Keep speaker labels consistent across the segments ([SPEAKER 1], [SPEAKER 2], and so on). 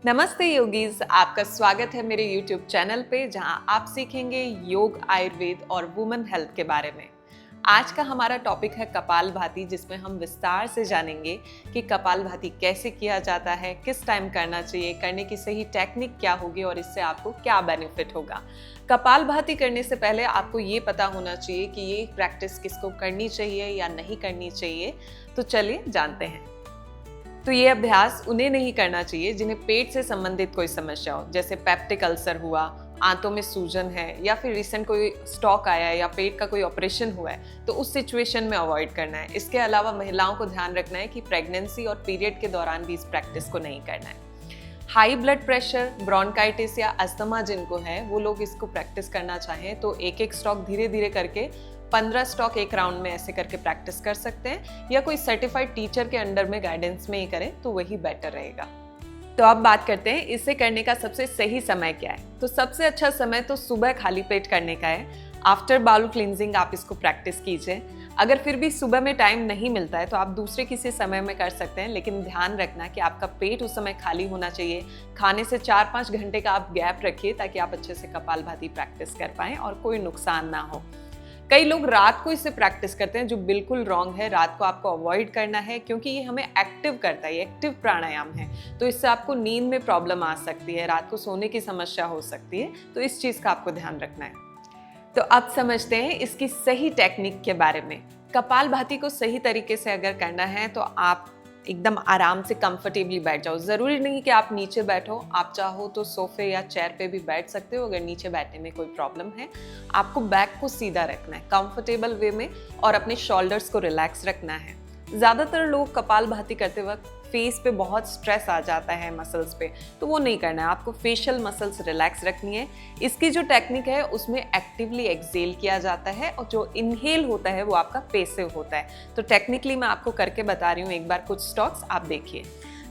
[SPEAKER 1] नमस्ते योगीज, आपका स्वागत है मेरे YouTube चैनल पे जहां आप सीखेंगे योग, आयुर्वेद और वुमेन हेल्थ के बारे में। आज का हमारा टॉपिक है कपालभाति, जिसमें हम विस्तार से जानेंगे कि कपालभाति कैसे किया जाता है, किस टाइम करना चाहिए, करने की सही टेक्निक क्या होगी और इससे आपको क्या बेनिफिट होगा। कपालभाति करने से पहले आपको ये पता होना चाहिए कि ये प्रैक्टिस किसको करनी चाहिए या नहीं करनी चाहिए। तो चलिए जानते हैं। तो ये अभ्यास उन्हें नहीं करना चाहिए जिन्हें पेट से संबंधित कोई समस्या हो, जैसे पेप्टिक अल्सर हुआ, आंतों में सूजन है या फिर रिसेंट कोई स्टॉक आया है या पेट का कोई ऑपरेशन हुआ है, तो उस सिचुएशन में अवॉइड करना है। इसके अलावा महिलाओं को ध्यान रखना है कि प्रेगनेंसी और पीरियड के दौरान भी इस प्रैक्टिस को नहीं करना है। हाई ब्लड प्रेशर, ब्रोंकाइटिस या अस्थमा जिनको है, वो लोग इसको प्रैक्टिस करना चाहें तो एक एक स्टॉक धीरे धीरे करके 15 स्टॉक एक राउंड में ऐसे करके प्रैक्टिस कर सकते हैं, या कोई सर्टिफाइड टीचर के अंडर में गाइडेंस में ही करें तो वही बेटर रहेगा। तो अब बात करते हैं इसे करने का सबसे सही समय क्या है। तो सबसे अच्छा समय तो सुबह खाली पेट करने का है। आफ्टर बाउल क्लींजिंग आप इसको प्रैक्टिस कीजिए। अगर फिर भी सुबह में टाइम नहीं मिलता है तो आप दूसरे किसी समय में कर सकते हैं, लेकिन ध्यान रखना कि आपका पेट उस समय खाली होना चाहिए। खाने से 4-5 घंटे का आप गैप रखिए ताकि आप अच्छे से कपालभाति प्रैक्टिस कर पाएं और कोई नुकसान ना हो। कई लोग रात को इसे प्रैक्टिस करते हैं, जो बिल्कुल रॉन्ग है। रात को आपको अवॉइड करना है क्योंकि ये हमें एक्टिव करता है, ये एक्टिव प्राणायाम है, तो इससे आपको नींद में प्रॉब्लम आ सकती है, रात को सोने की समस्या हो सकती है, तो इस चीज़ का आपको ध्यान रखना है। तो अब समझते हैं इसकी सही टेक्निक के बारे में। कपालभाति को सही तरीके से अगर करना है तो आप एकदम आराम से कंफर्टेबली बैठ जाओ। ज़रूरी नहीं कि आप नीचे बैठो, आप चाहो तो सोफे या चेयर पे भी बैठ सकते हो अगर नीचे बैठने में कोई प्रॉब्लम है। आपको बैक को सीधा रखना है कंफर्टेबल वे में और अपने शोल्डर्स को रिलैक्स रखना है। ज़्यादातर लोग कपालभाति करते वक्त फेस पे बहुत स्ट्रेस आ जाता है मसल्स पे, तो वो नहीं करना है। आपको फेशियल मसल्स रिलैक्स रखनी है। इसकी जो टेक्निक है उसमें एक्टिवली एक्सेल किया जाता है और जो इनहेल होता है वो आपका पैसिव होता है। तो टेक्निकली मैं आपको करके बता रही हूँ, एक बार कुछ स्टॉक्स आप देखिए।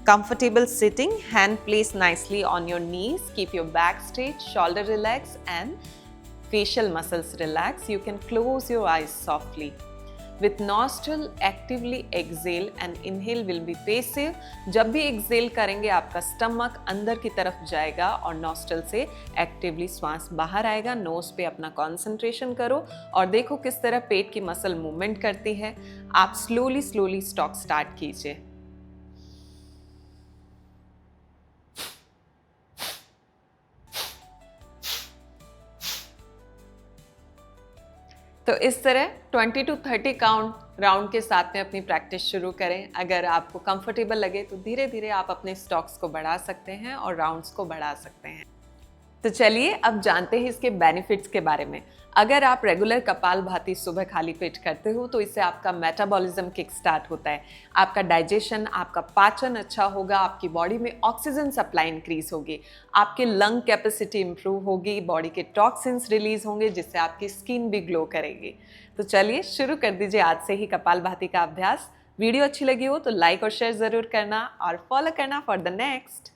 [SPEAKER 1] Comfortable sitting, hand placed nicely on your knees, keep your back straight, shoulder relaxed and facial muscles relaxed. You can close your eyes softly. With nostril actively exhale and inhale will be passive. जब भी exhale करेंगे आपका stomach अंदर की तरफ जाएगा और nostril से एक्टिवली श्वास बाहर आएगा। नोज पे अपना कंसंट्रेशन करो और देखो किस तरह पेट की मसल मूवमेंट करती है। आप स्लोली स्टॉक स्टार्ट कीजिए। तो इस तरह 20 to 30 काउंट राउंड के साथ में अपनी प्रैक्टिस शुरू करें। अगर आपको कंफर्टेबल लगे तो धीरे धीरे आप अपने स्टॉक्स को बढ़ा सकते हैं और राउंड्स को बढ़ा सकते हैं। तो चलिए अब जानते हैं इसके बेनिफिट्स के बारे में। अगर आप रेगुलर कपालभाति सुबह खाली पेट करते हो तो इससे आपका मेटाबॉलिज्म किक स्टार्ट होता है, आपका डाइजेशन, आपका पाचन अच्छा होगा, आपकी बॉडी में ऑक्सीजन सप्लाई इंक्रीज होगी, आपकी लंग कैपेसिटी इंप्रूव होगी, बॉडी के टॉक्सिन्स रिलीज होंगे जिससे आपकी स्किन भी ग्लो करेगी। तो चलिए शुरू कर दीजिए आज से ही कपालभाति का अभ्यास। वीडियो अच्छी लगी हो तो लाइक और शेयर जरूर करना और फॉलो करना फॉर द नेक्स्ट।